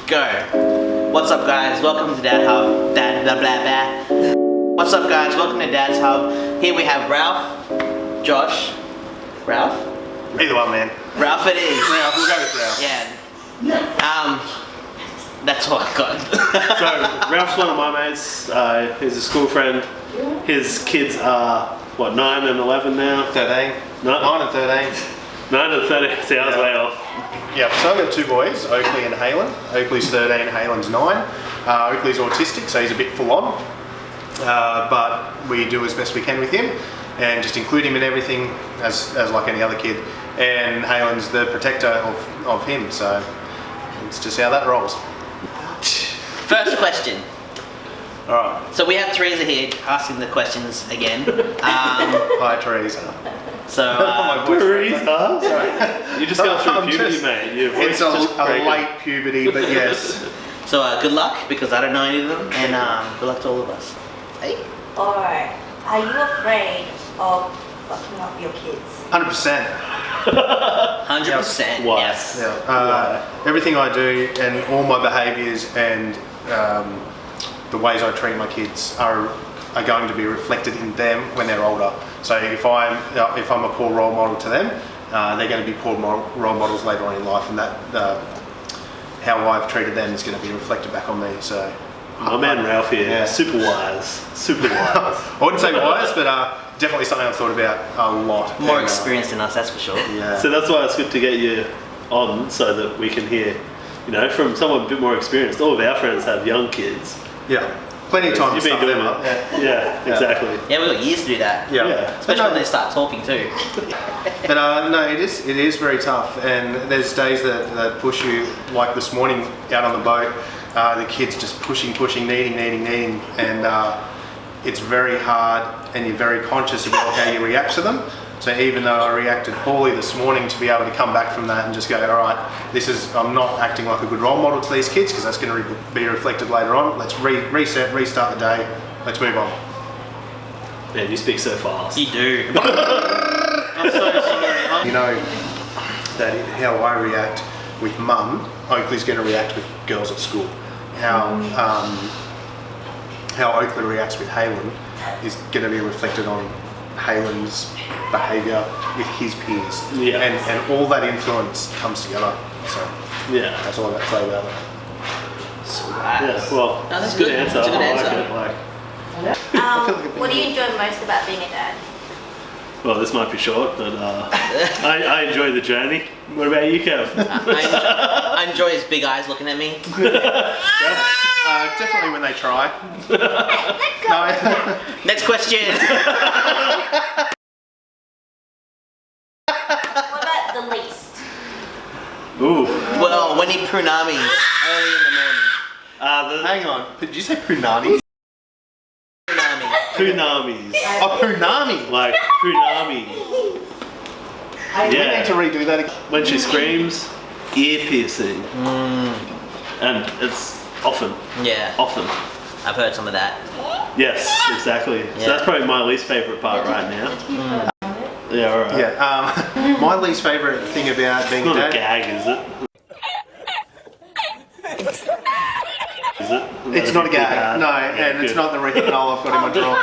Go. What's up, guys? Welcome to Dad Hub. Dad blah blah blah. What's up, guys? Welcome to Dad's Hub. Here we have Ralph, Josh, Ralph. Either one, man. Ralph it is. Ralph, we'll go with Ralph. Yeah. That's all I got. So Ralph's one of my mates. He's a school friend. His kids are what, 9 and 11 now. 13. 9 and 13. 9 and 13. See, I was way off. Yeah, so I've got two boys, Oakley and Halen. Oakley's 13, Halen's 9. Oakley's autistic, so he's a bit full on. But we do as best we can with him and just include him in everything as like any other kid. And Halen's the protector of him, so it's just how that rolls. First question. Alright. So we have Teresa here asking the questions again. Hi, Teresa. So, Teresa? Sorry. You just got through puberty, mate. It's a late puberty, but yes. So good luck, because I don't know any of them, and good luck to all of us. Hey? Or are you afraid of fucking up your kids? 100%. 100%, Why? yes. Yeah. Everything I do and all my behaviours and the ways I treat my kids are going to be reflected in them when they're older. So if I'm a poor role model to them, they're going to be poor role models later on in life, and that how I've treated them is going to be reflected back on me. So my man Ralph here, yeah. super wise. I wouldn't say wise, but definitely something I've thought about a lot. More experienced than us, that's for sure. Yeah. So that's why it's good to get you on, so that we can hear, from someone a bit more experienced. All of our friends have young kids. Yeah. Plenty of time to stuff them up. Yeah, exactly. Yeah, we've got years to do that. Yeah. Especially when they start talking too. But no, it is very tough, and there's days that push you, like this morning out on the boat, the kids just pushing, needing, and it's very hard, and you're very conscious about how you react to them. So even though I reacted poorly this morning, to be able to come back from that and just go, all right, I'm not acting like a good role model to these kids, because that's going to be reflected later on. Let's reset, restart the day. Let's move on. Man, you speak so fast. You do. I'm so sorry. You know that how I react with Mum, Oakley's going to react with girls at school. How Oakley reacts with Halen is going to be reflected on Halen's behaviour with his peers. Yeah. And all that influence comes together. So yeah, that's all I've got to say about it. Yeah, well, no, that's it's a good good. answer. It's a good I answer. What do you enjoy most about being a dad? Well, this might be short, but I enjoy the journey. What about you, Kev? I enjoy his big eyes looking at me. Definitely when they try. No. Next question. What about the least? Ooh. Well, when he prunamis early in the morning. Hang on, did you say punani? Punamis. Oh, punani. Like punami. We need to redo that again. When she screams, ear piercing. And it's often. Yeah. Often. I've heard some of that. Yes, exactly. Yeah. So that's probably my least favourite part right now. Yeah, alright. Yeah, my least favourite thing about being It's not a a dad. gag, is it? Is it? It's not a gag, no, Yeah, and good. it's not the retinol I've got in my drawer.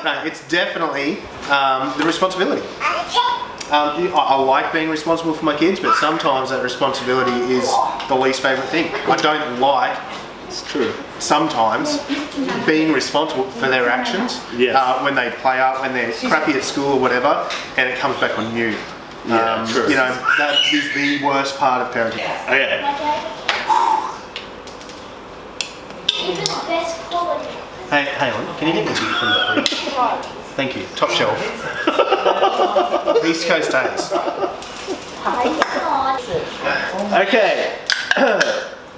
No, it's definitely the responsibility. I like being responsible for my kids, but sometimes that responsibility is the least favourite thing. I don't like, It's true. sometimes, being responsible for their actions. Yes. When they play up, when they're crappy at school or whatever, and it comes back on you. Yeah, true. That is the worst part of parenting. Okay. Hey, hang on, can you get me a beer from the fridge? Thank you, top shelf. East Coast days. Okay.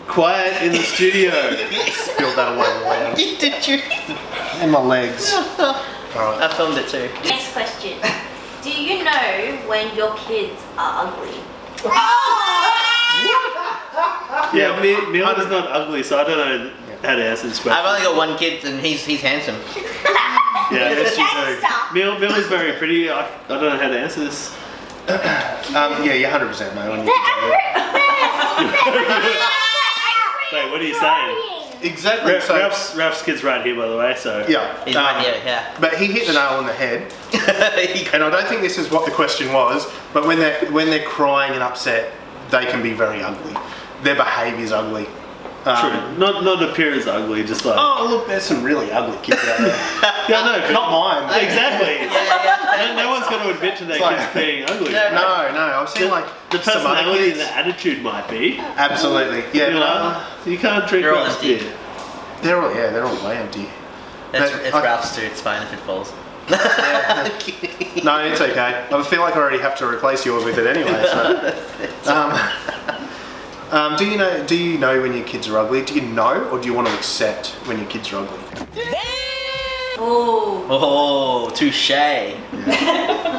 Quiet in the studio. Spilled that all over around. Did you? And my legs. Alright. I filmed it too. Next question. Do you know when your kids are ugly? Yeah, Neil is not ugly, so I don't know how to answer this question. I've only got one kid and he's handsome. Yeah, Yes, you do. Neil is very pretty. I don't know how to answer this. Yeah, you're 100%, mate. Wait, what are you saying? Exactly. So, Ralph's kid's right here, by the way. So yeah. He's right here, yeah. But he hit the nail on the head. And I don't think this is what the question was, but when they're crying and upset, they can be very ugly. Their behaviour's ugly. True. Not appearance ugly, just like Oh, look, there's some really ugly kids out there. yeah, no, Not mine. exactly. Yeah. No one's going to admit to their It's like- kids being ugly. No. No, I've seen like The some other personality and kids. the attitude might be. Absolutely, yeah. You know, you can't drink They're all Ralph's empty. beer. They're all way empty. It's I- Ralph's too, it's fine if it falls. No, it's okay. I feel like I already have to replace yours with it anyway. So. Do you know when your kids are ugly? Do you know, or do you want to accept when your kids are ugly? Oh. Oh, touche.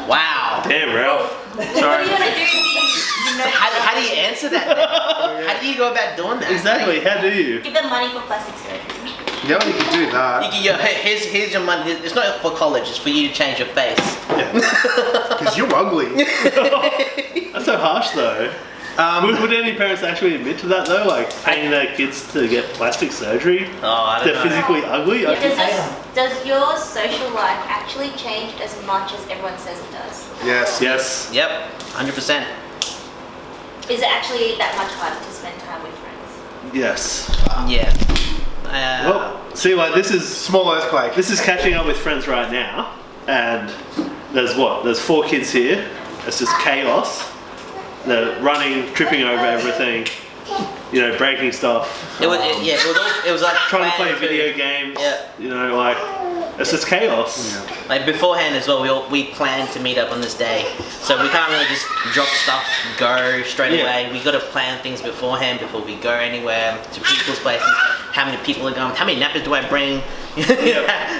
Wow. Damn, Ralph. What are you gonna do if you know? How do you answer that then? How do you go about doing that? Exactly. How do you? Give them money for plastic surgery. Yeah, you could do that. Here's your money. It's not for college, it's for you to change your face. Because you're ugly. That's so harsh, though. Would any parents actually admit to that though? Like paying their kids to get plastic surgery? Oh, I don't They're know. physically ugly? Does your social life actually change as much as everyone says it does? Yes. Yes. Yep, 100%. Is it actually that much harder to spend time with friends? Yes. Yeah. Well, see, like this is Small earthquake. catching up with friends right now, and there's 4 kids here. It's just chaos. They're running, tripping over everything, breaking stuff. It was like Trying to play planned video too. games. Yeah. Like it's just chaos. Yeah. Like beforehand as well, we planned to meet up on this day, so we can't really just drop stuff, go straight Yeah. away. We got to plan things beforehand before we go anywhere to people's places. How many people are going? How many nappies do I bring?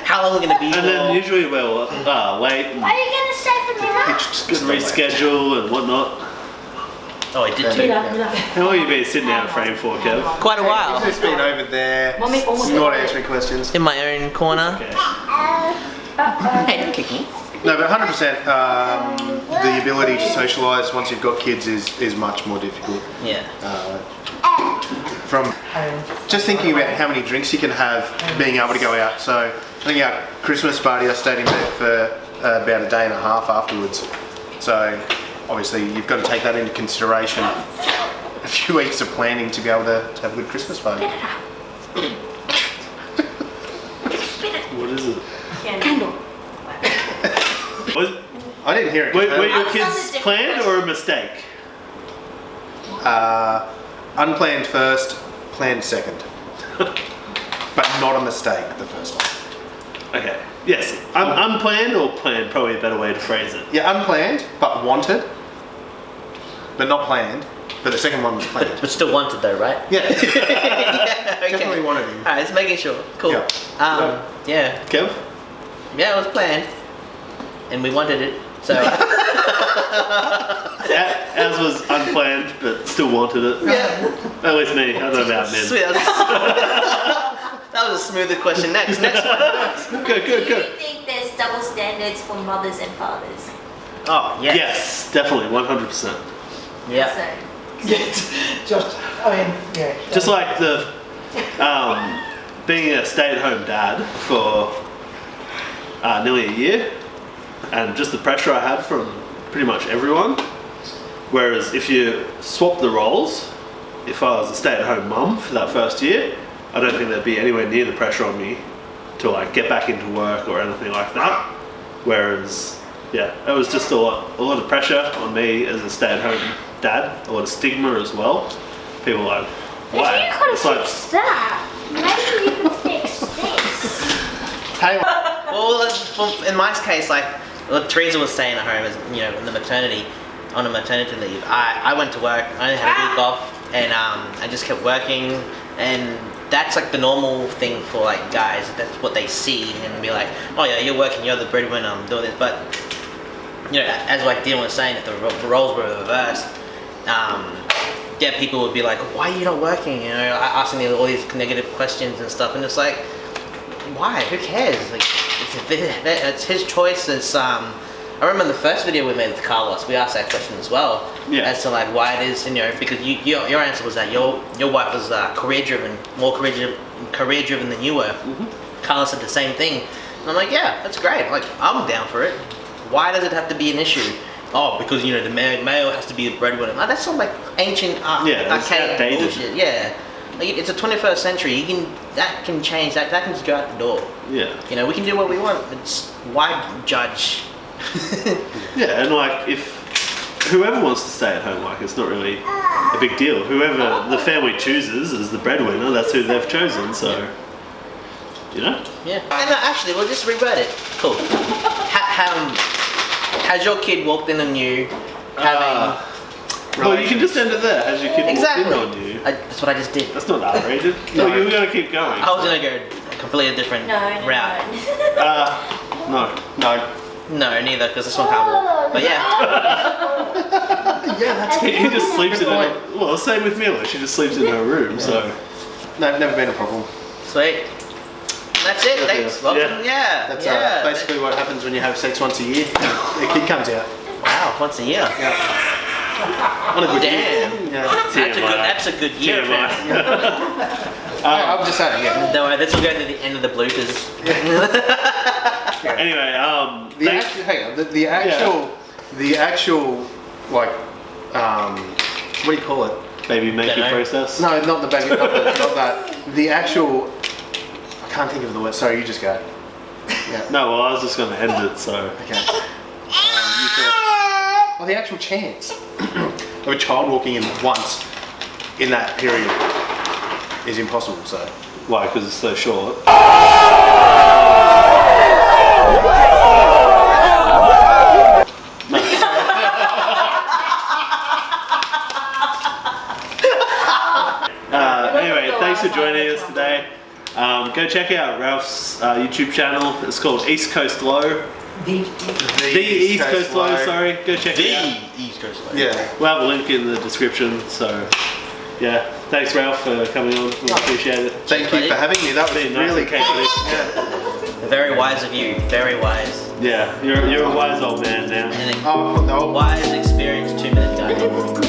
How long are we gonna be for? And then usually we'll wait and Are you gonna stay for dinner? reschedule and whatnot. Oh, I did too. How long have you been sitting out frame for, Kev? Quite a while. He's just been over there, Mommy, almost not answering questions. In my own corner. Okay. Hey, don't kick me. No, but 100%, the ability to socialise once you've got kids is much more difficult. Yeah. From just thinking about how many drinks you can have, being able to go out. So I think our Christmas party, I stayed in bed for about a day and a half afterwards. So obviously you've got to take that into consideration. A few weeks of planning to be able to have a good Christmas party. What is it? Candle. I didn't hear it. Were your That kids sounds different. planned or a mistake? Unplanned first, planned second. But not a mistake, the first one. Okay. Yes. Unplanned or planned? Probably a better way to phrase it. Yeah, unplanned, but wanted. But not planned. But the second one was planned. But still wanted though, right? Yeah, Yeah, okay. definitely wanted him. Alright, just making sure. Cool. Yeah. Yeah. Kev? Yeah, it was planned. And we wanted it. So Ours was unplanned, but still wanted it. yeah. At least me. I don't know about men. Sweet. That was a smoother question. Next one. Good. Do you think there's double standards for mothers and fathers? Oh, yeah. Yes, definitely, 100%. Yeah. So, Just like the being a stay-at-home dad for nearly a year, and just the pressure I had from pretty much everyone. Whereas if you swap the roles, if I was a stay-at-home mum for that first year, I don't think there'd be anywhere near the pressure on me to like get back into work or anything like that. Whereas, yeah, it was just a lot of pressure on me as a stay-at-home dad, a lot of stigma as well. People are like, why? You could have It's like, fixed that. Maybe you could fix this. Hey, Well, in my case, like Teresa was staying at home, as in the maternity, on a maternity leave. I went to work. I only had a week off, and I just kept working. And that's like the normal thing for like guys. That's what they see and be like, oh yeah, you're working, you're the breadwinner, I'm doing this. But as like Dean was saying, if the roles were reversed, yeah, people would be like, why are you not working? Asking me all these negative questions and stuff. And it's like, why? Who cares? Like, it's his choice. It's I remember the first video we made with Carlos, we asked that question as well. Yeah. As to like why it is, because your answer was that your wife was career driven, more career driven than you were. Carlos said the same thing. And I'm like, yeah, that's great. Like, I'm down for it. Why does it have to be an issue? Oh, because the male has to be the breadwinner. Like, that's all like ancient, archaic bullshit. Yeah, like, it's the 21st century. That can change. That can just go out the door. Yeah. We can do what we want. It's why judge. Yeah, and like if whoever wants to stay at home, like it's not really a big deal. Whoever the family chooses as the breadwinner, that's who they've chosen. So, Yeah. And actually, we'll just revert it. Cool. Has your kid walked in on you having? Well, you can just end it there. Has your kid Exactly. walked in on you? That's what I just did. That's not R-rated. No, you were gonna keep going. I was gonna go a completely different route. No. No, neither, because this one can't walk. But yeah. Yeah, that's He just sleeps in her. Well, same with Mila. She just sleeps in her room. So. No, never been a problem. Sweet. That's it. Thanks. Welcome. Yeah. That's yeah. basically what happens when you have sex once a year. The kid comes out. Wow. Once a year. On a good Damn. year. Yeah. That's a good year. I'm just saying, yeah. Don't worry, this will go to the end of the bloopers. Anyway, the actual, like, what do you call it? baby making Dunno. process. No, not the baby, not that. The actual, I can't think of the word. Sorry, you just go. Yeah. No, well, I was just going to end it, so. Okay. Well, the actual chance of a child walking in once in that period is impossible. So. Why? Because it's so short. Anyway, thanks for joining us today. Go check out Ralph's YouTube channel. It's called East Coast Low. The East Coast Low, sorry. Go check it out. The East Coast Low. Yeah. We'll have a link in the description. So, yeah. Thanks, Ralph, for coming on. We appreciate it. Thank you for having me. That was Been nice really and capable. Yeah. Very wise of you. Very wise. Yeah, you're a wise old man now. And Oh, no. wise, experienced 2-minute guy.